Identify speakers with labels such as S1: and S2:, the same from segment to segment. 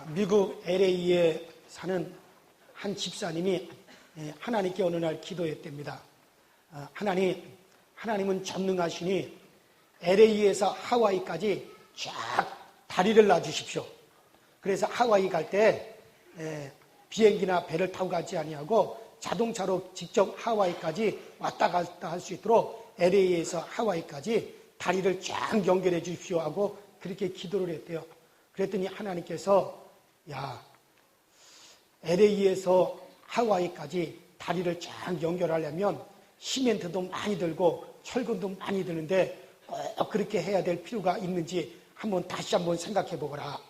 S1: 미국 LA에 사는 한 집사님이 하나님께 어느 날 기도했답니다. 하나님은 전능하시니 LA에서 하와이까지 쫙 다리를 놔주십시오. 그래서 하와이 갈 때 비행기나 배를 타고 가지 아니하고 자동차로 직접 하와이까지 왔다 갔다 할 수 있도록 LA에서 하와이까지 다리를 쫙 연결해 주십시오 하고 그렇게 기도를 했대요. 그랬더니 하나님께서 LA에서 하와이까지 다리를 쫙 연결하려면 시멘트도 많이 들고 철근도 많이 드는데 꼭 그렇게 해야 될 필요가 있는지 다시 한번 생각해 보거라.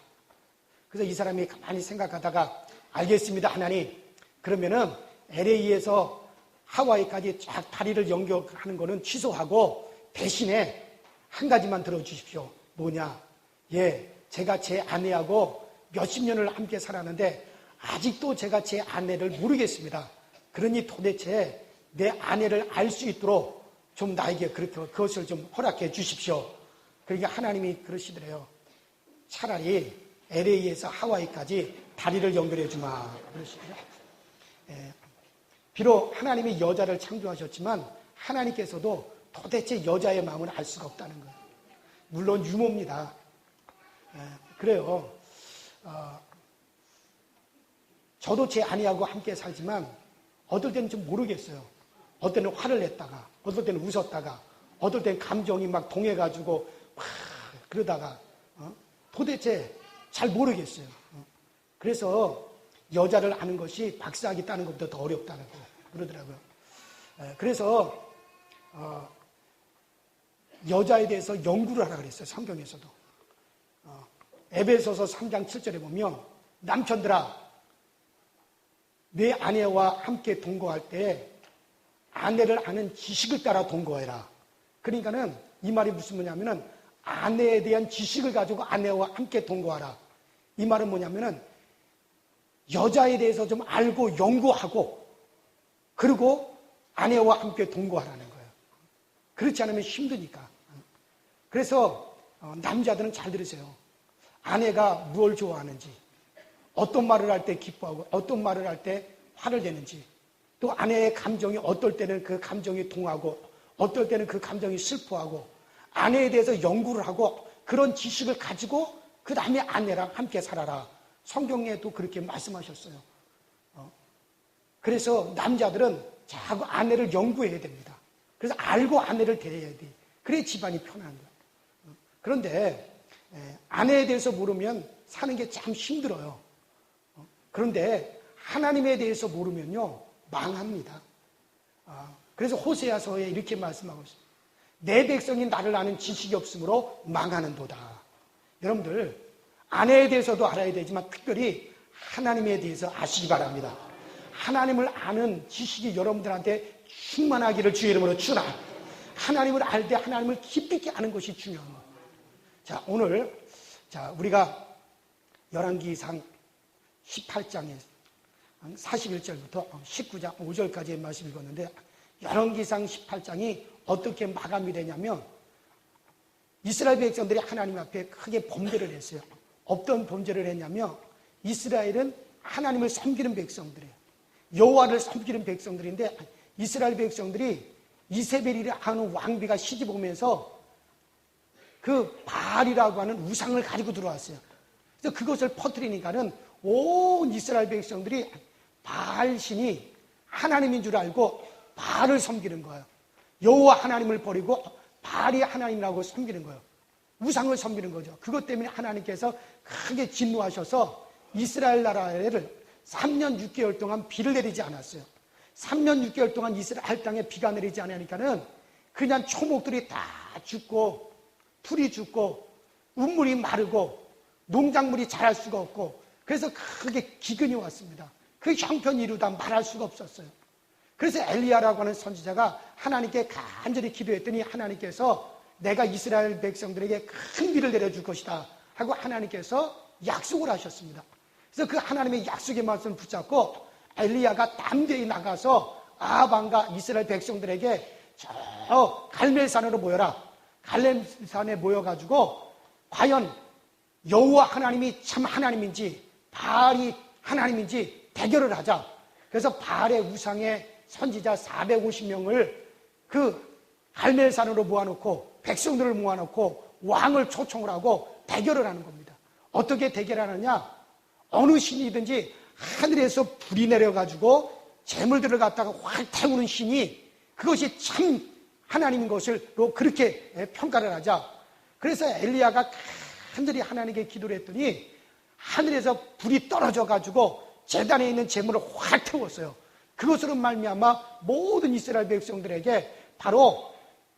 S1: 그래서 이 사람이 가만히 생각하다가 알겠습니다, 하나님. 그러면은 LA에서 하와이까지 쫙 다리를 연결하는 거는 취소하고 대신에 한 가지만 들어주십시오. 뭐냐? 제가 제 아내하고 몇십 년을 함께 살았는데 아직도 제가 제 아내를 모르겠습니다. 그러니 도대체 내 아내를 알 수 있도록 좀 나에게 그것을 좀 허락해 주십시오. 그러니까 하나님이 그러시더래요. 차라리 LA에서 하와이까지 다리를 연결해 주마. 그러시더래요. 비록 하나님이 여자를 창조하셨지만 하나님께서도 도대체 여자의 마음을 알 수가 없다는 거예요. 물론 유모입니다. 그래요. 저도 제 아내하고 함께 살지만 어떨 때는 좀 모르겠어요. 어떨 때는 화를 냈다가, 어떨 때는 웃었다가, 어떨 때는 감정이 막 동해가지고 막 그러다가 도대체 잘 모르겠어요. 그래서 여자를 아는 것이 박사학위 따는 것보다 더 어렵다고 그러더라고요. 그래서 여자에 대해서 연구를 하라 그랬어요. 성경에서도. 에베소서 3장 7절에 보면 남편들아 내 아내와 함께 동거할 때 아내를 아는 지식을 따라 동거해라. 그러니까는 이 말이 무슨 뭐냐면은 아내에 대한 지식을 가지고 아내와 함께 동거하라. 이 말은 뭐냐면은 여자에 대해서 좀 알고 연구하고 그리고 아내와 함께 동거하라는 거예요. 그렇지 않으면 힘드니까. 그래서 남자들은 잘 들으세요. 아내가 무엇을 좋아하는지, 어떤 말을 할 때 기뻐하고 어떤 말을 할 때 화를 내는지, 또 아내의 감정이 어떨 때는 그 감정이 동하고 어떨 때는 그 감정이 슬퍼하고 아내에 대해서 연구를 하고 그런 지식을 가지고 그 다음에 아내랑 함께 살아라. 성경에도 그렇게 말씀하셨어요. 그래서 남자들은 자꾸 아내를 연구해야 됩니다. 그래서 알고 아내를 대해야 돼. 그래야 집안이 편한 거예요. 그런데 아내에 대해서 모르면 사는 게 참 힘들어요. 그런데 하나님에 대해서 모르면요 망합니다. 그래서 호세아서에 이렇게 말씀하고 있어요. 내 백성이 나를 아는 지식이 없으므로 망하는도다. 여러분들 아내에 대해서도 알아야 되지만 특별히 하나님에 대해서 아시기 바랍니다. 하나님을 아는 지식이 여러분들한테 충만하기를 주의 이름으로 축원합니다. 하나님을 알 때 하나님을 깊이 있게 아는 것이 중요합니다. 자, 오늘 우리가 열왕기상 18장에 41절부터 19장 5절까지의 말씀 읽었는데 열왕기상 18장이 어떻게 마감이 되냐면 이스라엘 백성들이 하나님 앞에 크게 범죄를 했어요. 어떤 범죄를 했냐면 이스라엘은 하나님을 섬기는 백성들이에요. 여호와를 섬기는 백성들인데 이스라엘 백성들이 이세벨이라고 하는 왕비가 시집 오면서 그 바알이라고 하는 우상을 가지고 들어왔어요. 그래서 그것을 퍼뜨리니까는 온 이스라엘 백성들이 바알 신이 하나님인 줄 알고 바알을 섬기는 거예요. 여호와 하나님을 버리고 바알이 하나님이라고 섬기는 거예요. 우상을 섬기는 거죠. 그것 때문에 하나님께서 크게 진노하셔서 이스라엘 나라를 3년 6개월 동안 비를 내리지 않았어요. 3년 6개월 동안 이스라엘 땅에 비가 내리지 않으니까는 그냥 초목들이 다 죽고 풀이 죽고 운물이 마르고 농작물이 자랄 수가 없고 그래서 크게 기근이 왔습니다. 그 형편이 이루다 말할 수가 없었어요. 그래서 엘리야라고 하는 선지자가 하나님께 간절히 기도했더니 하나님께서 내가 이스라엘 백성들에게 큰 비를 내려줄 것이다 하고 하나님께서 약속을 하셨습니다. 그래서 그 하나님의 약속의 말씀을 붙잡고 엘리야가 담대히 나가서 아합왕과 이스라엘 백성들에게 저 갈멜산으로 모여라. 갈멜산에 모여가지고 과연 여호와 하나님이 참 하나님인지 바알이 하나님인지 대결을 하자. 그래서 바알의 우상의 선지자 450명을 그 갈멜산으로 모아놓고 백성들을 모아놓고 왕을 초청을 하고 대결을 하는 겁니다. 어떻게 대결하느냐? 어느 신이든지 하늘에서 불이 내려가지고 재물들을 갖다가 확 태우는 신이 그것이 참 하나님인 것으로 그렇게 평가를 하자. 그래서 엘리야가 간절히 하나님께 기도를 했더니 하늘에서 불이 떨어져가지고 제단에 있는 재물을 확 태웠어요. 그것으로 말미암아 모든 이스라엘 백성들에게 바로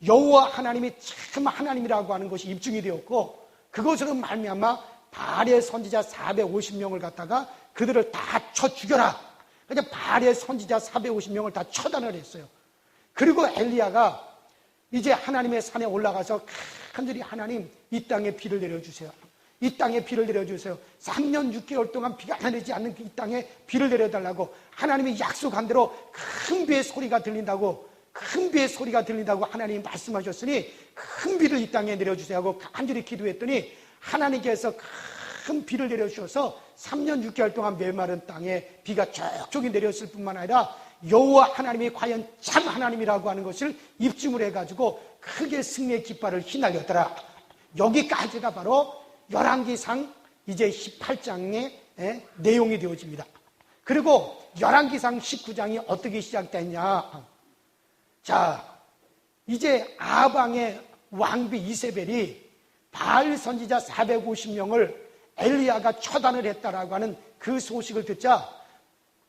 S1: 여호와 하나님이 참 하나님이라고 하는 것이 입증이 되었고, 그것으로 말미암아 바알의 선지자 450명을 갖다가 그들을 다 쳐 죽여라. 그러니까 바알의 선지자 450명을 다 처단을 했어요. 그리고 엘리야가 이제 하나님의 산에 올라가서 간절히 하나님 이 땅에 비를 내려주세요. 이 땅에 비를 내려주세요. 3년 6개월 동안 비가 내리지 않는 이 땅에 비를 내려달라고 하나님이 약속한 대로 큰 비의 소리가 들린다고, 큰 비의 소리가 들린다고 하나님이 말씀하셨으니 큰 비를 이 땅에 내려주세요 하고 간절히 기도했더니 하나님께서 큰 비를 내려주셔서 3년 6개월 동안 메마른 땅에 비가 촉촉이 내렸을 뿐만 아니라 여호와 하나님이 과연 참 하나님이라고 하는 것을 입증을 해가지고 크게 승리의 깃발을 휘날렸더라. 여기까지가 바로 열왕기상 이제 18장의 내용이 되어집니다. 그리고 열왕기상 19장이 어떻게 시작됐냐? 자, 이제 아방의 왕비 이세벨이 바알 선지자 450명을 엘리야가 처단을 했다라고 하는 그 소식을 듣자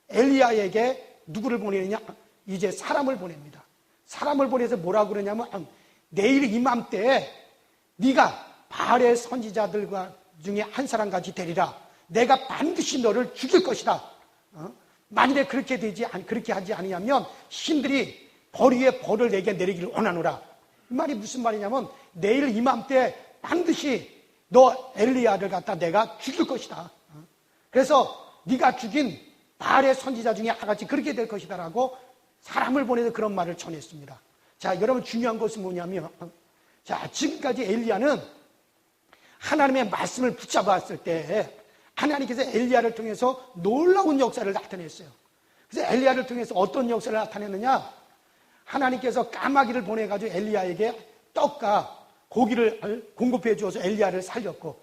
S1: 엘리야에게 누구를 보내느냐? 이제 사람을 보냅니다. 사람을 보내서 뭐라고 그러냐면 내일 이맘때에 네가 바알의 선지자들과 중에 한 사람같이 되리라. 내가 반드시 너를 죽일 것이다. 만일에 그렇게 하지 않으면 신들이 벌 위에 벌을 내게 내리기를 원하노라. 이 말이 무슨 말이냐면 내일 이맘때 반드시 너 엘리야를 갖다 내가 죽일 것이다. 그래서 네가 죽인 바알의 선지자 중에 하나같이 그렇게 될 것이다라고 사람을 보내서 그런 말을 전했습니다. 자, 여러분 중요한 것은 뭐냐면, 자, 지금까지 엘리야는 하나님의 말씀을 붙잡았을 때 하나님께서 엘리야를 통해서 놀라운 역사를 나타냈어요. 그래서 엘리야를 통해서 어떤 역사를 나타냈느냐? 하나님께서 까마귀를 보내가지고 엘리야에게 떡과 고기를 공급해 주어서 엘리야를 살렸고,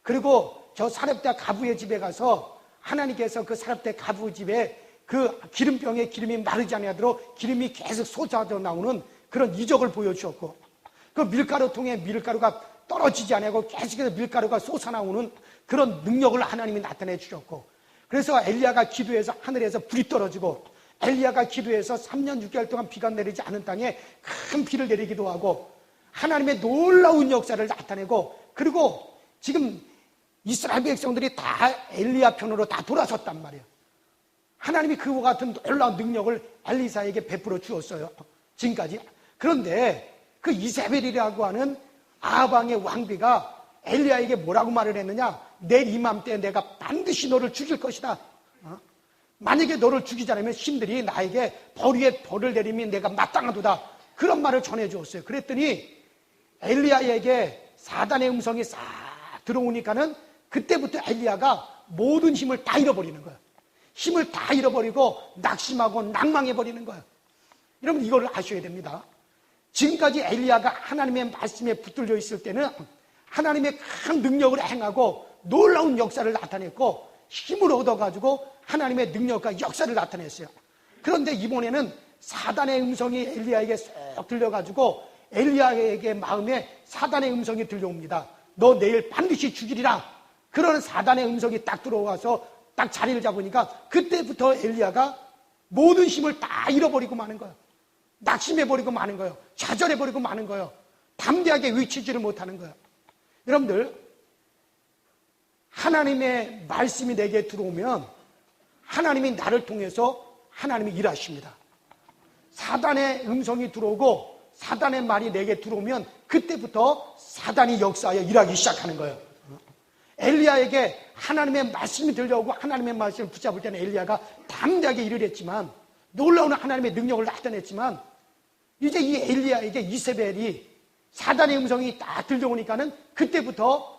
S1: 그리고 저 사렙다 가부의 집에 가서 하나님께서 그 사렙다 가부 집에 그 기름병에 기름이 마르지 않도록 기름이 계속 솟아져 나오는 그런 이적을 보여주었고, 그 밀가루통에 밀가루가 떨어지지 않고 계속해서 밀가루가 솟아나오는 그런 능력을 하나님이 나타내 주셨고, 그래서 엘리야가 기도해서 하늘에서 불이 떨어지고, 엘리야가 기도해서 3년 6개월 동안 비가 내리지 않은 땅에 큰 비를 내리기도 하고 하나님의 놀라운 역사를 나타내고, 그리고 지금 이스라엘 백성들이 다 엘리야 편으로 다 돌아섰단 말이에요. 하나님이 그와 같은 놀라운 능력을 엘리사에게 베풀어 주었어요, 지금까지. 그런데 그 이세벨이라고 하는 아방의 왕비가 엘리야에게 뭐라고 말을 했느냐? 내일 이맘때 내가 반드시 너를 죽일 것이다. 만약에 너를 죽이지 않으면 신들이 나에게 벌 위에 벌을 내리면 내가 마땅하도다. 그런 말을 전해주었어요. 그랬더니 엘리야에게 사단의 음성이 싹 들어오니까는 그때부터 엘리야가 모든 힘을 다 잃어버리는 거예요. 힘을 다 잃어버리고 낙심하고 낭망해버리는 거예요. 여러분 이걸 아셔야 됩니다. 지금까지 엘리야가 하나님의 말씀에 붙들려 있을 때는 하나님의 큰 능력을 행하고 놀라운 역사를 나타냈고 힘을 얻어가지고 하나님의 능력과 역사를 나타냈어요. 그런데 이번에는 사단의 음성이 엘리야에게 쏙 들려가지고 엘리야에게 마음에 사단의 음성이 들려옵니다. 너 내일 반드시 죽이리라. 그런 사단의 음성이 딱 들어와서 딱 자리를 잡으니까 그때부터 엘리야가 모든 힘을 다 잃어버리고 마는 거예요. 낙심해버리고 마는 거예요. 좌절해버리고 마는 거예요. 담대하게 외치지를 못하는 거예요. 여러분들, 하나님의 말씀이 내게 들어오면 하나님이 나를 통해서 하나님이 일하십니다. 사단의 음성이 들어오고 사단의 말이 내게 들어오면 그때부터 사단이 역사하여 일하기 시작하는 거예요. 엘리야에게 하나님의 말씀이 들려오고 하나님의 말씀을 붙잡을 때는 엘리야가 담대하게 일을 했지만, 놀라운 하나님의 능력을 나타냈지만, 이제 이 엘리야에게 이세벨이 사단의 음성이 딱 들려오니까는 그때부터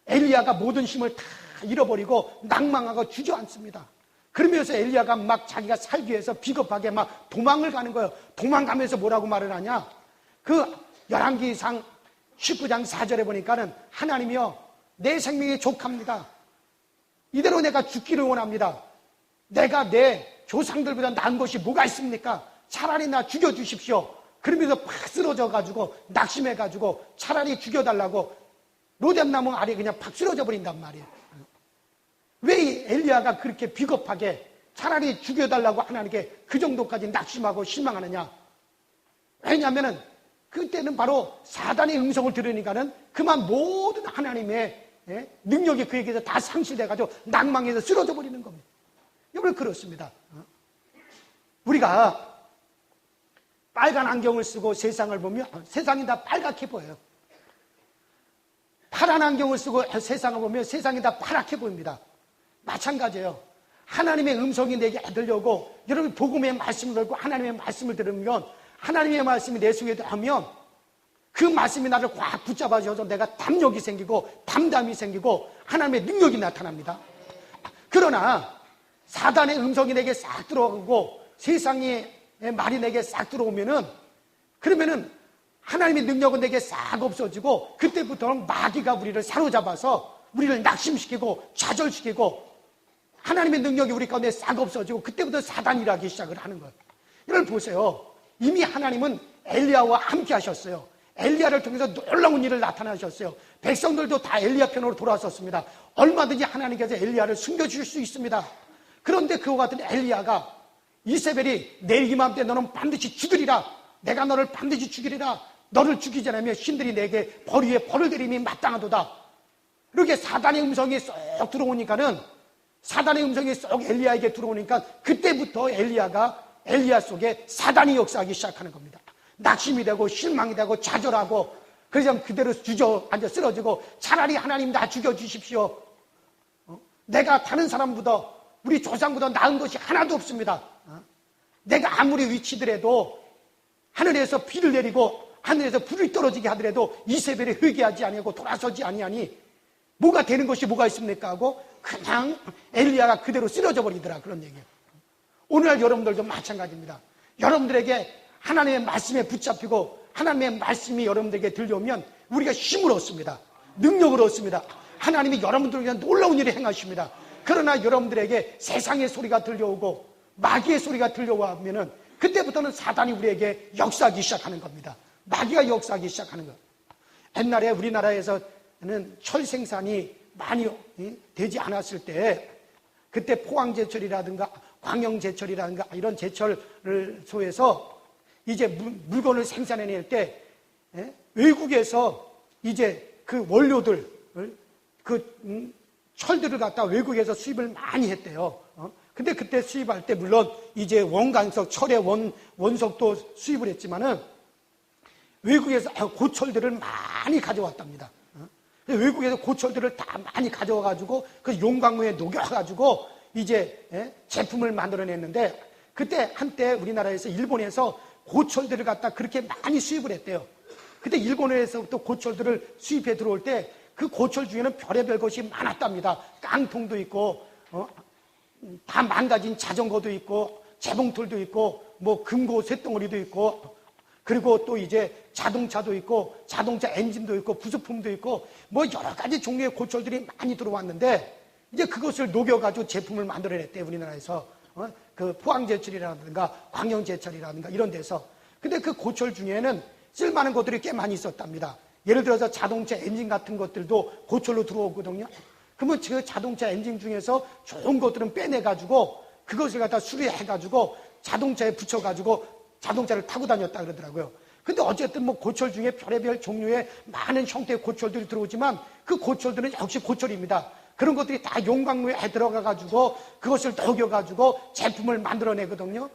S1: 엘리야가 모든 힘을 다 잃어버리고 낭망하고 주저앉습니다. 그러면서 엘리야가 막 자기가 살기 위해서 비겁하게 막 도망을 가는 거예요. 도망가면서 뭐라고 말을 하냐? 그 열왕기상 19장 4절에 보니까는 하나님이여 내 생명이 족합니다. 이대로 내가 죽기를 원합니다. 내가 내 조상들보다 나은 것이 뭐가 있습니까? 차라리 나 죽여주십시오. 그러면서 팍 쓰러져가지고 낙심해가지고 차라리 죽여달라고 로뎀나무 아래 그냥 팍 쓰러져 버린단 말이에요. 왜 이 엘리야가 그렇게 비겁하게 차라리 죽여달라고 하나님께 그 정도까지 낙심하고 실망하느냐? 왜냐하면은 그때는 바로 사단의 음성을 들으니까는 그만 모든 하나님의 능력이 그에게서 다 상실돼가지고 낭망해서 쓰러져 버리는 겁니다. 여러분 그렇습니다. 우리가 빨간 안경을 쓰고 세상을 보면 세상이 다 빨갛게 보여요. 파란 안경을 쓰고 세상을 보면 세상이 다 파랗게 보입니다. 마찬가지예요. 하나님의 음성이 내게 들려오고 여러분 복음의 말씀을 들고 하나님의 말씀을 들으면 하나님의 말씀이 내 속에 하면 그 말씀이 나를 꽉 붙잡아줘서 내가 담력이 생기고 담담이 생기고 하나님의 능력이 나타납니다. 그러나 사단의 음성이 내게 싹 들어오고 세상의 말이 내게 싹 들어오면은 그러면은 하나님의 능력은 내게 싹 없어지고 그때부터는 마귀가 우리를 사로잡아서 우리를 낙심시키고 좌절시키고 하나님의 능력이 우리 가운데 싹 없어지고 그때부터 사단이 일하기 시작을 하는 거예요. 여러분 보세요. 이미 하나님은 엘리야와 함께 하셨어요. 엘리야를 통해서 놀라운 일을 나타나셨어요. 백성들도 다 엘리야 편으로 돌아섰습니다. 얼마든지 하나님께서 엘리야를 숨겨주실 수 있습니다. 그런데 그와 같은 엘리야가 이세벨이 내일 이맘때 너는 반드시 죽으리라. 내가 너를 반드시 죽이리라. 너를 죽이지 않으면 신들이 내게 벌 위에 벌을 내림이 마땅하도다. 이렇게 사단의 음성이 쏙 들어오니까는 사단의 음성이 쏙 엘리야에게 들어오니까 그때부터 엘리야 속에 사단이 역사하기 시작하는 겁니다. 낙심이 되고 실망이 되고 좌절하고 그래서 그대로 주저앉아 쓰러지고 차라리 하나님 나 죽여주십시오. 내가 다른 사람보다 우리 조상보다 나은 것이 하나도 없습니다. 내가 아무리 위치더라도 하늘에서 비를 내리고 하늘에서 불이 떨어지게 하더라도 이세벨이 회개하지 아니하고 돌아서지 아니하니 뭐가 되는 것이 뭐가 있습니까? 하고 그냥 엘리야가 그대로 쓰러져 버리더라. 그런 얘기예요. 오늘날 여러분들도 마찬가지입니다. 여러분들에게 하나님의 말씀에 붙잡히고 하나님의 말씀이 여러분들에게 들려오면 우리가 힘을 얻습니다. 능력을 얻습니다. 하나님이 여러분들을 위한 놀라운 일을 행하십니다. 그러나 여러분들에게 세상의 소리가 들려오고 마귀의 소리가 들려오면은 그때부터는 사단이 우리에게 역사하기 시작하는 겁니다. 마귀가 역사하기 시작하는 거예요. 옛날에 우리나라에서는 철 생산이 많이 되지 않았을 때 그때 포항제철이라든가 광영제철이라든가 이런 제철을 소해서 이제 물건을 생산해낼 때 외국에서 이제 그 원료들 철들을 갖다 외국에서 수입을 많이 했대요. 근데 그때 수입할 때 물론 이제 원광석, 철의 원석도 수입을 했지만은 외국에서 고철들을 많이 가져왔답니다. 외국에서 고철들을 다 많이 가져와가지고 그 용광로에 녹여가지고 이제 제품을 만들어냈는데 그때 한때 우리나라에서 일본에서 고철들을 갖다 그렇게 많이 수입을 했대요. 그때 일본에서부터 고철들을 수입해 들어올 때 그 고철 중에는 별의별 것이 많았답니다. 깡통도 있고 다 망가진 자전거도 있고 재봉틀도 있고 뭐 금고 쇳덩어리도 있고 그리고 또 이제 자동차도 있고 자동차 엔진도 있고 부속품도 있고 뭐 여러 가지 종류의 고철들이 많이 들어왔는데 이제 그것을 녹여가지고 제품을 만들어냈대요. 우리나라에서 그 포항제철이라든가 광영제철이라든가 이런 데서. 근데 그 고철 중에는 쓸만한 것들이 꽤 많이 있었답니다. 예를 들어서 자동차 엔진 같은 것들도 고철로 들어오거든요. 그러면 그 자동차 엔진 중에서 좋은 것들은 빼내가지고 그것을 갖다 수리해가지고 자동차에 붙여가지고 자동차를 타고 다녔다 그러더라고요. 근데 어쨌든 뭐 고철 중에 별의별 종류의 많은 형태의 고철들이 들어오지만 그 고철들은 역시 고철입니다. 그런 것들이 다 용광로에 들어가가지고 그것을 녹여가지고 제품을 만들어내거든요.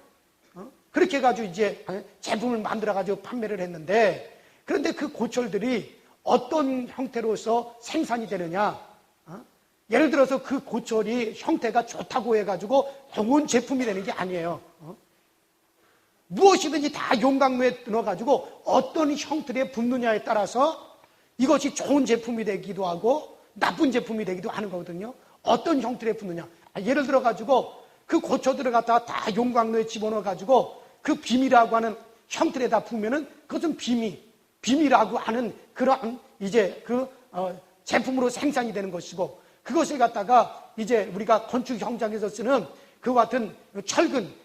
S1: 그렇게 해가지고 이제 제품을 만들어가지고 판매를 했는데 그런데 그 고철들이 어떤 형태로서 생산이 되느냐. 예를 들어서 그 고철이 형태가 좋다고 해가지고 좋은 제품이 되는 게 아니에요. 무엇이든지 다 용광로에 넣어가지고 어떤 형태에 붓느냐에 따라서 이것이 좋은 제품이 되기도 하고 나쁜 제품이 되기도 하는 거거든요. 어떤 형태로 붙느냐. 예를 들어가지고 그 고초들을 갖다가 다 용광로에 집어넣어가지고 그 비밀이라고 하는 형틀에다 부으면은 그것은 비밀이라고 하는 그러한 이제 제품으로 생산이 되는 것이고, 그것을 갖다가 이제 우리가 건축 현장에서 쓰는 그 같은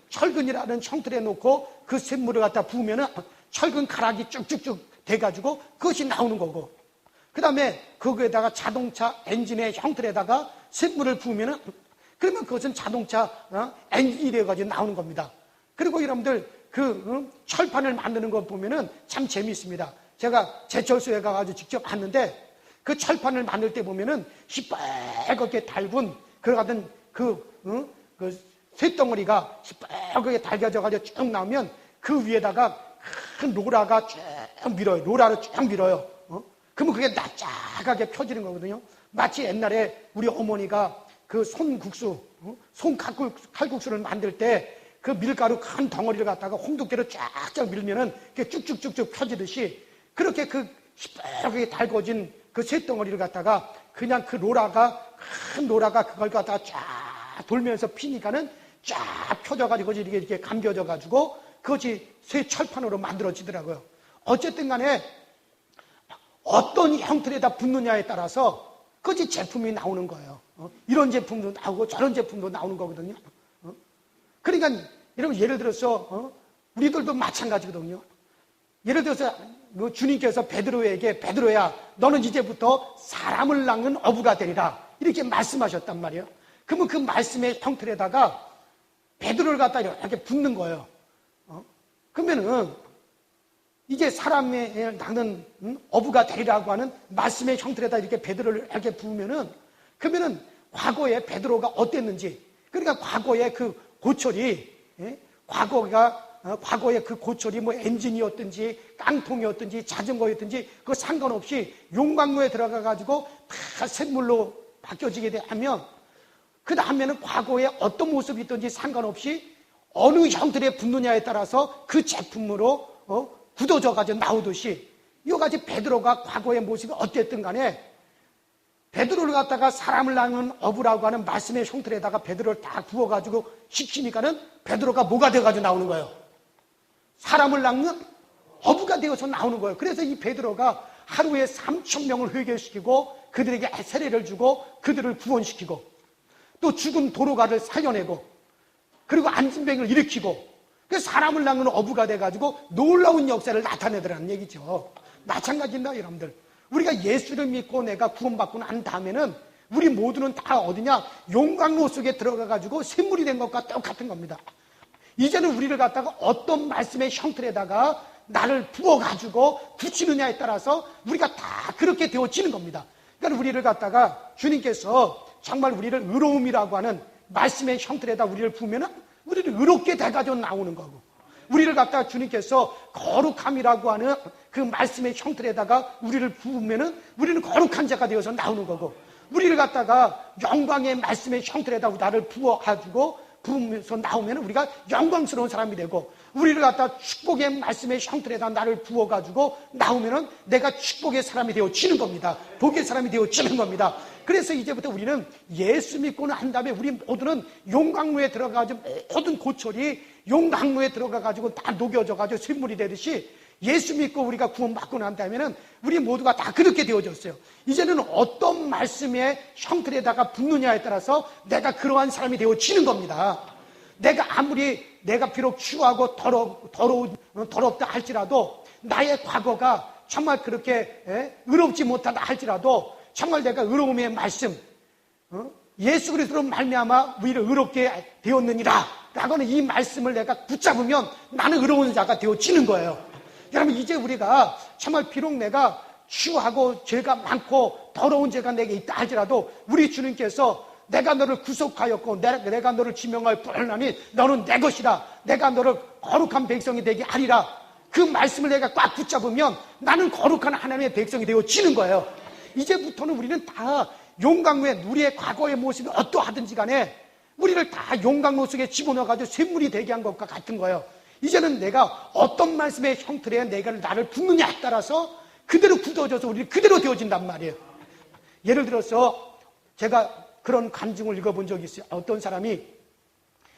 S1: 철근이라는 형틀에 놓고 그 샘물을 갖다 부으면은 철근 가락이 쭉쭉쭉 돼가지고 그것이 나오는 거고, 그 다음에 거기에다가 자동차 엔진의 형틀에다가 샘물을 부으면은 그러면 그것은 자동차 엔진이 되어가지고 나오는 겁니다. 그리고 여러분들 철판을 만드는 거 보면은 참 재미있습니다. 제가 제철소에 가가지고 직접 봤는데 그 철판을 만들 때 보면은 시뻘겋게 달군 그 같은 쇳덩어리가 시뻘겋게 달겨져가지고 쭉 나오면 그 위에다가 큰 로라가 쭉 밀어요. 로라를 쭉 밀어요. 그러면 그게 납작하게 펴지는 거거든요. 마치 옛날에 우리 어머니가 그 칼국수를 만들 때 그 밀가루 큰 덩어리를 갖다가 홍두깨로 쫙쫙 밀면은 그게 쭉쭉쭉쭉 펴지듯이, 그렇게 그 시뻘겋게 달궈진 그 쇳덩어리를 갖다가 그냥 큰 로라가 그걸 갖다가 쫙 돌면서 피니까는 쫙 펴져가지고 이렇게 감겨져가지고 그것이 새 철판으로 만들어지더라고요. 어쨌든 간에 어떤 형틀에다 붙느냐에 따라서 그것이 제품이 나오는 거예요. 이런 제품도 나오고 저런 제품도 나오는 거거든요. 그러니까 여러분, 예를 들어서 우리들도 마찬가지거든요. 예를 들어서 주님께서 베드로에게 베드로야 너는 이제부터 사람을 낳는 어부가 되리라 이렇게 말씀하셨단 말이에요. 그러면 그 말씀의 형틀에다가 베드로를 갖다 이렇게 붙는 거예요. 그러면은 이제 사람을 낳는 어부가 되리라고 하는 말씀의 형틀에다 이렇게 베드로를 이렇게 부으면은, 그러면은 과거에 베드로가 어땠는지, 그러니까 과거의 그 고철이, 과거의 그 고철이 뭐 엔진이었든지 깡통이었든지 자전거였든지 그거 상관없이 용광로에 들어가가지고 다 샘물로 바뀌어지게 되면, 그 다음에는 과거에 어떤 모습이 있든지 상관없이 어느 형틀에 붙느냐에 따라서 그 제품으로 굳어져가지고 나오듯이, 이거까지 베드로가 과거의 모습이 어땠든 간에 베드로를 갖다가 사람을 낳는 어부라고 하는 말씀의 형틀에다가 베드로를 다 부어가지고 식히니까는 베드로가 뭐가 돼가지고 나오는 거예요? 사람을 낳는 어부가 되어서 나오는 거예요. 그래서 이 베드로가 하루에 3,000명을 회개시키고 그들에게 세례를 주고 그들을 구원시키고 또 죽은 도로가를 살려내고 그리고 안진뱅이를 일으키고 그 사람을 낳는 어부가 돼가지고 놀라운 역사를 나타내더라는 얘기죠. 마찬가지입니다, 여러분들. 우리가 예수를 믿고 내가 구원받고 난 다음에는 우리 모두는 다 어디냐? 용광로 속에 들어가가지고 샘물이 된 것과 똑같은 겁니다. 이제는 우리를 갖다가 어떤 말씀의 형틀에다가 나를 부어가지고 붙이느냐에 따라서 우리가 다 그렇게 되어지는 겁니다. 그러니까 우리를 갖다가 주님께서 정말 우리를 의로움이라고 하는 말씀의 형틀에다 우리를 부으면은 우리를 의롭게 돼가지고 나오는 거고, 우리를 갖다가 주님께서 거룩함이라고 하는 그 말씀의 형틀에다가 우리를 부으면은 우리는 거룩한 자가 되어서 나오는 거고, 우리를 갖다가 영광의 말씀의 형틀에다 나를 부어가지고 부으면서 나오면 우리가 영광스러운 사람이 되고, 우리를 갖다 축복의 말씀의 형틀에다 나를 부어가지고 나오면은 내가 축복의 사람이 되어지는 겁니다. 복의 사람이 되어지는 겁니다. 그래서 이제부터 우리는 예수 믿고 난 다음에 우리 모두는 용광로에 들어가가지고 모든 고철이 용광로에 들어가가지고 다 녹여져가지고 샘물이 되듯이 예수 믿고 우리가 구원받고 난 다음에는 우리 모두가 다 그렇게 되어졌어요. 이제는 어떤 말씀의 형틀에다가 붙느냐에 따라서 내가 그러한 사람이 되어지는 겁니다. 내가 비록 추하고 더럽다 할지라도 나의 과거가 정말 그렇게 의롭지 못하다 할지라도 정말 내가 의로움의 말씀, 예수 그리스도로 말미암아 우리를 의롭게 되었느니라 라고 하는 이 말씀을 내가 붙잡으면 나는 의로운 자가 되어지는 거예요. 여러분, 이제 우리가 정말 비록 내가 추하고 죄가 많고 더러운 죄가 내게 있다 할지라도 우리 주님께서 내가 너를 구속하였고 내가 너를 지명하여 부르나니 너는 내 것이라, 내가 너를 거룩한 백성이 되게 하리라, 그 말씀을 내가 꽉 붙잡으면 나는 거룩한 하나님의 백성이 되어지는 거예요. 이제부터는 우리는 다 용광로에 우리의 과거의 모습이 어떠하든지 간에 우리를 다 용광로 속에 집어넣어가지고 샘물이 되게 한 것과 같은 거예요. 이제는 내가 어떤 말씀의 형틀에 내가 나를 붙느냐에 따라서 그대로 굳어져서 우리 그대로 되어진단 말이에요. 예를 들어서 제가 그런 간증을 읽어본 적이 있어요. 어떤 사람이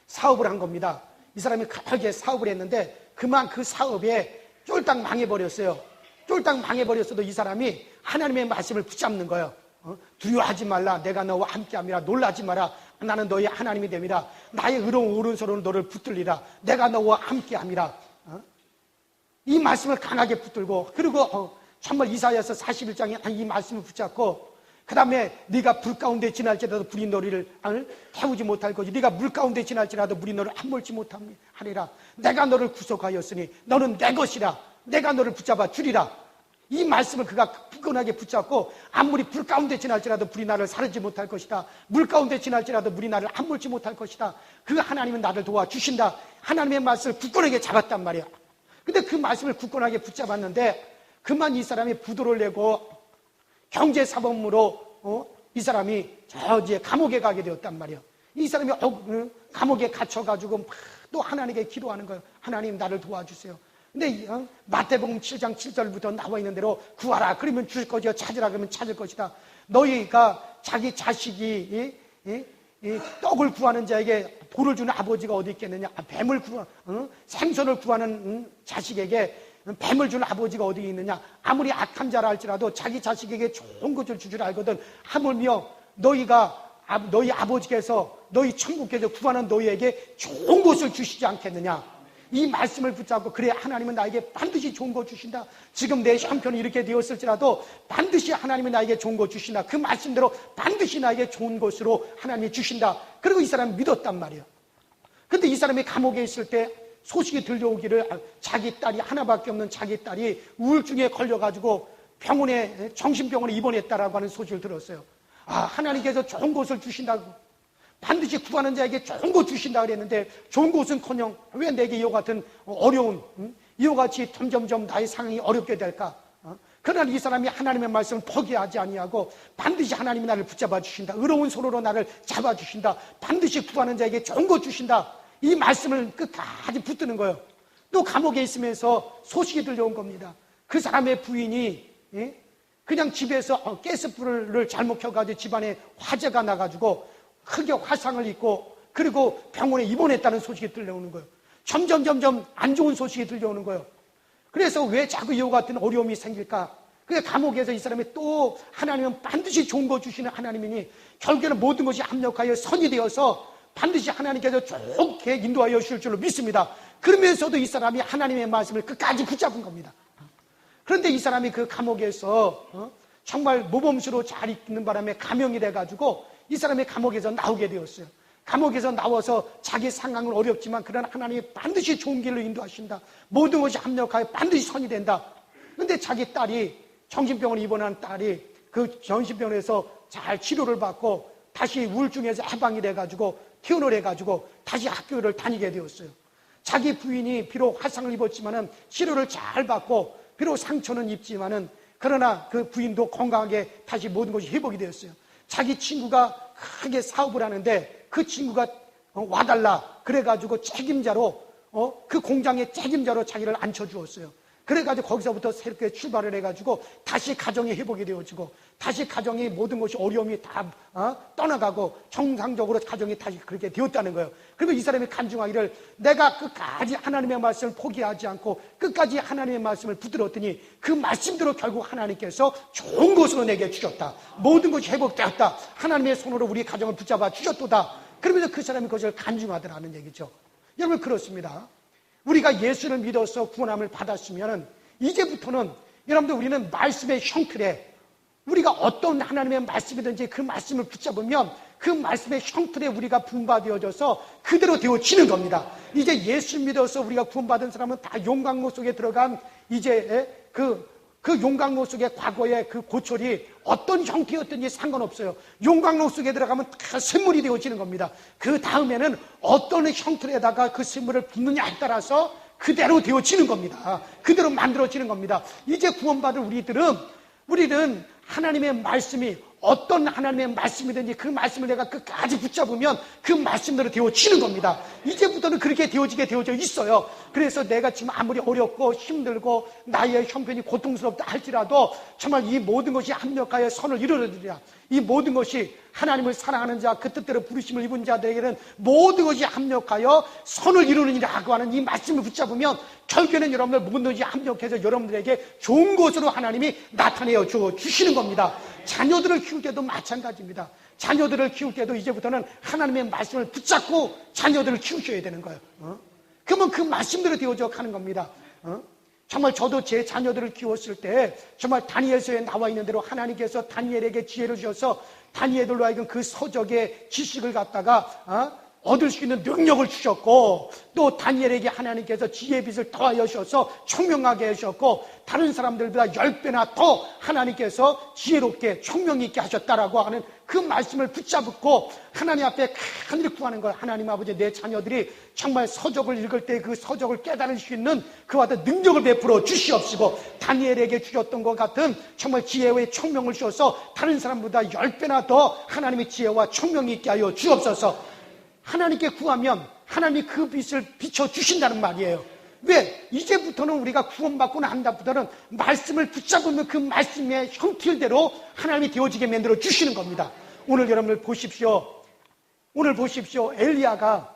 S1: 사업을 한 겁니다. 이 사람이 크게 사업을 했는데 그만 그 사업에 쫄딱 망해버렸어요. 쫄딱 망해버렸어도 이 사람이 하나님의 말씀을 붙잡는 거예요. 두려워하지 말라. 내가 너와 함께함이라. 놀라지 마라. 나는 너의 하나님이 됨이라. 나의 의로운 오른손으로 너를 붙들리라. 내가 너와 함께함이라. 이 말씀을 강하게 붙들고, 그리고 정말 이사야서 41장에 이 말씀을 붙잡고, 그 다음에 네가 불 가운데 지날지라도 불이 너를 태우지 못할 것이, 네가 물 가운데 지날지라도 물이 너를 함몰지 못하리라. 내가 너를 구속하였으니 너는 내 것이라. 내가 너를 붙잡아 주리라. 이 말씀을 그가 굳건하게 붙잡고, 아무리 불 가운데 지날지라도 불이 나를 사르지 못할 것이다. 물 가운데 지날지라도 물이 나를 함몰지 못할 것이다. 그 하나님은 나를 도와주신다. 하나님의 말씀을 굳건하게 잡았단 말이야. 근데 그 말씀을 굳건하게 붙잡았는데 그만 이 사람이 부도를 내고 경제사범으로 이 사람이 이제 감옥에 가게 되었단 말이야. 이 사람이 감옥에 갇혀가지고 또 하나님께 기도하는 거예요. 하나님 나를 도와주세요. 근데 마태복음 7장 7절부터 나와 있는 대로 구하라 그러면 주실 것이요 찾으라 그러면 찾을 것이다. 너희가 자기 자식이 떡을 구하는 자에게 돌을 주는 아버지가 어디 있겠느냐. 뱀을 생선을 구하는 자식에게 뱀을 주는 아버지가 어디 있느냐. 아무리 악한 자라 할지라도 자기 자식에게 좋은 것을 주줄 알거든. 하물며 너희 아버지께서 너희 천국께서 구하는 너희에게 좋은 것을 주시지 않겠느냐. 이 말씀을 붙잡고 그래 하나님은 나에게 반드시 좋은 거 주신다. 지금 내 형편이 이렇게 되었을지라도 반드시 하나님은 나에게 좋은 거 주신다. 그 말씀대로 반드시 나에게 좋은 것으로 하나님이 주신다. 그리고 이 사람이 믿었단 말이에요. 근데 이 사람이 감옥에 있을 때 소식이 들려오기를 자기 딸이 하나밖에 없는 자기 딸이 우울증에 걸려가지고 정신병원에 입원했다라고 하는 소식을 들었어요. 하나님께서 좋은 것을 주신다고. 반드시 구하는 자에게 좋은 것 주신다 그랬는데 좋은 것은커녕 왜 내게 이와 같은 어려운 이와 같이 점점점 나의 상황이 어렵게 될까? 그러나 이 사람이 하나님의 말씀을 포기하지 아니하고 반드시 하나님이 나를 붙잡아 주신다. 의로운 손으로 나를 잡아주신다. 반드시 구하는 자에게 좋은 것 주신다. 이 말씀을 끝까지 붙드는 거예요. 또 감옥에 있으면서 소식이 들려온 겁니다. 그 사람의 부인이 그냥 집에서 가스불을 잘못 켜가지고 집안에 화재가 나가지고 크게 화상을 입고 그리고 병원에 입원했다는 소식이 들려오는 거예요. 점점 안 좋은 소식이 들려오는 거예요. 그래서 왜 자꾸 이와 같은 어려움이 생길까? 그게 감옥에서 이 사람이 또 하나님은 반드시 좋은 거 주시는 하나님이니 결국에는 모든 것이 합력하여 선이 되어서 반드시 하나님께서 좋게 인도하여 주실 줄로 믿습니다. 그러면서도 이 사람이 하나님의 말씀을 끝까지 붙잡은 겁니다. 그런데 이 사람이 그 감옥에서 정말 모범수로 잘 있는 바람에 감형이 돼가지고 이 사람이 감옥에서 나오게 되었어요. 감옥에서 나와서 자기 상황은 어렵지만 그러나 하나님이 반드시 좋은 길로 인도하신다. 모든 것이 합력하여 반드시 선이 된다. 그런데 자기 딸이 정신병원에 입원한 딸이 그 정신병원에서 잘 치료를 받고 다시 우울증에서 해방이 돼가지고 퇴원을 해가지고 다시 학교를 다니게 되었어요. 자기 부인이 비록 화상을 입었지만은 치료를 잘 받고 비록 상처는 입지만은 그러나 그 부인도 건강하게 다시 모든 것이 회복이 되었어요. 자기 친구가 크게 사업을 하는데 그 친구가 와달라 그래가지고 책임자로 그 공장의 책임자로 자기를 앉혀주었어요. 그래가지고 거기서부터 새롭게 출발을 해가지고 다시 가정이 회복이 되어지고 다시 가정이 모든 것이 어려움이 다 떠나가고 정상적으로 가정이 다시 그렇게 되었다는 거예요. 그리고 이 사람이 간증하기를 내가 끝까지 하나님의 말씀을 포기하지 않고 끝까지 하나님의 말씀을 붙들었더니 그 말씀대로 결국 하나님께서 좋은 것으로 내게 주셨다. 모든 것이 회복되었다. 하나님의 손으로 우리 가정을 붙잡아 주셨도다. 그러면서 그 사람이 그것을 간증하더라는 얘기죠. 여러분 그렇습니다. 우리가 예수를 믿어서 구원함을 받았으면 이제부터는 여러분들 우리는 말씀의 형틀에 우리가 어떤 하나님의 말씀이든지 그 말씀을 붙잡으면 그 말씀의 형틀에 우리가 분바되어져서 그대로 되어지는 겁니다. 이제 예수 믿어서 우리가 구원받은 사람은 다 용광로 속에 들어간 이제 그 용광로 속에 과거의 그 고철이 어떤 형태였든지 상관없어요. 용광로 속에 들어가면 다 샘물이 되어지는 겁니다. 그 다음에는 어떤 형틀에다가 그 샘물을 붓느냐에 따라서 그대로 되어지는 겁니다. 그대로 만들어지는 겁니다. 이제 구원받은 우리는 하나님의 말씀이 어떤 하나님의 말씀이든지 그 말씀을 내가 끝까지 붙잡으면 그 말씀대로 되어지는 겁니다. 이제부터는 그렇게 되어지게 되어져 있어요. 그래서 내가 지금 아무리 어렵고 힘들고 나의 형편이 고통스럽다 할지라도 정말 이 모든 것이 합력하여 선을 이루어지리라. 이 모든 것이 하나님을 사랑하는 자, 그 뜻대로 부르심을 입은 자들에게는 모든 것이 합력하여 선을 이루느니라 하고 하는 이 말씀을 붙잡으면 결국에는 여러분들 모든 것이 합력해서 여러분들에게 좋은 것으로 하나님이 나타내어 주시는 겁니다. 자녀들을 키울 때도 마찬가지입니다. 자녀들을 키울 때도 이제부터는 하나님의 말씀을 붙잡고 자녀들을 키우셔야 되는 거예요. 그러면 그 말씀대로 되어져 가는 겁니다. 정말 저도 제 자녀들을 키웠을 때 정말 다니엘서에 나와 있는 대로 하나님께서 다니엘에게 지혜를 주셔서 다니엘로 하여금 그 서적의 지식을 갖다가 얻을 수 있는 능력을 주셨고, 또 다니엘에게 하나님께서 지혜의 빛을 더하여 주셔서 총명하게 하셨고, 다른 사람들보다 10배나 더 하나님께서 지혜롭게 총명 있게 하셨다라고 하는 그 말씀을 붙잡고 하나님 앞에 간절히 구하는 걸, 하나님 아버지, 내 자녀들이 정말 서적을 읽을 때 그 서적을 깨달을 수 있는 그와 같은 능력을 베풀어 주시옵시고, 다니엘에게 주셨던 것 같은 정말 지혜의 총명을 주셔서 다른 사람보다 10배나 더 하나님의 지혜와 총명이 있게 하여 주옵소서. 하나님께 구하면 하나님이 그 빛을 비춰주신다는 말이에요. 왜? 이제부터는 우리가 구원받고 난 다음부터는 말씀을 붙잡으면 그 말씀의 형틀대로 하나님이 되어지게 만들어 주시는 겁니다. 오늘 여러분들 보십시오. 오늘 보십시오. 엘리야가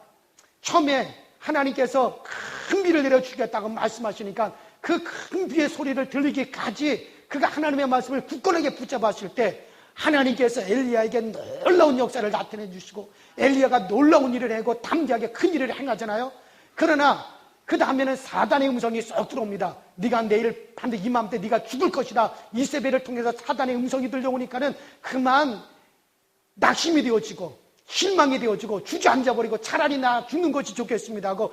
S1: 처음에 하나님께서 큰 비를 내려주겠다고 말씀하시니까 그 큰 비의 소리를 들리기까지 그가 하나님의 말씀을 굳건하게 붙잡았을 때 하나님께서 엘리야에게 놀라운 역사를 나타내 주시고, 엘리야가 놀라운 일을 하고 담대하게 큰 일을 행하잖아요. 그러나 그 다음에는 사단의 음성이 쏙 들어옵니다. 네가 내일 반드시 이맘때 네가 죽을 것이다. 이세벨을 통해서 사단의 음성이 들려오니까는 그만 낙심이 되어지고 실망이 되어지고 주저앉아버리고 차라리 나 죽는 것이 좋겠습니다 하고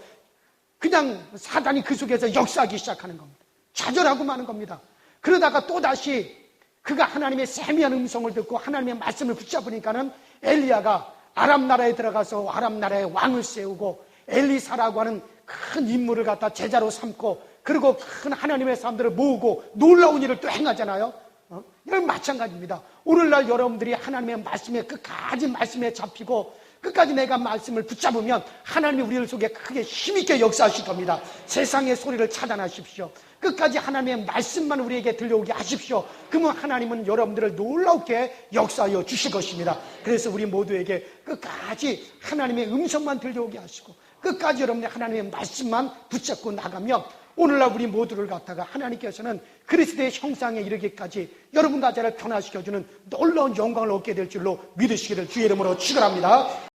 S1: 그냥 사단이 그 속에서 역사하기 시작하는 겁니다. 좌절하고 마는 겁니다. 그러다가 또다시 그가 하나님의 세미한 음성을 듣고 하나님의 말씀을 붙잡으니까는 엘리야가 아람 나라에 들어가서 아람 나라에 왕을 세우고 엘리사라고 하는 큰 인물을 갖다 제자로 삼고, 그리고 큰 하나님의 사람들을 모으고 놀라운 일을 또 행하잖아요. 이건 마찬가지입니다. 오늘날 여러분들이 하나님의 말씀에 끝까지 말씀에 잡히고 끝까지 내가 말씀을 붙잡으면 하나님이 우리들 속에 크게 힘있게 역사하실 겁니다. 세상의 소리를 차단하십시오. 끝까지 하나님의 말씀만 우리에게 들려오게 하십시오. 그러면 하나님은 여러분들을 놀랍게 역사하여 주실 것입니다. 그래서 우리 모두에게 끝까지 하나님의 음성만 들려오게 하시고 끝까지 여러분들 하나님의 말씀만 붙잡고 나가면 오늘날 우리 모두를 갖다가 하나님께서는 그리스도의 형상에 이르기까지 여러분과 저를 변화시켜주는 놀라운 영광을 얻게 될 줄로 믿으시기를 주의 이름으로 축원합니다.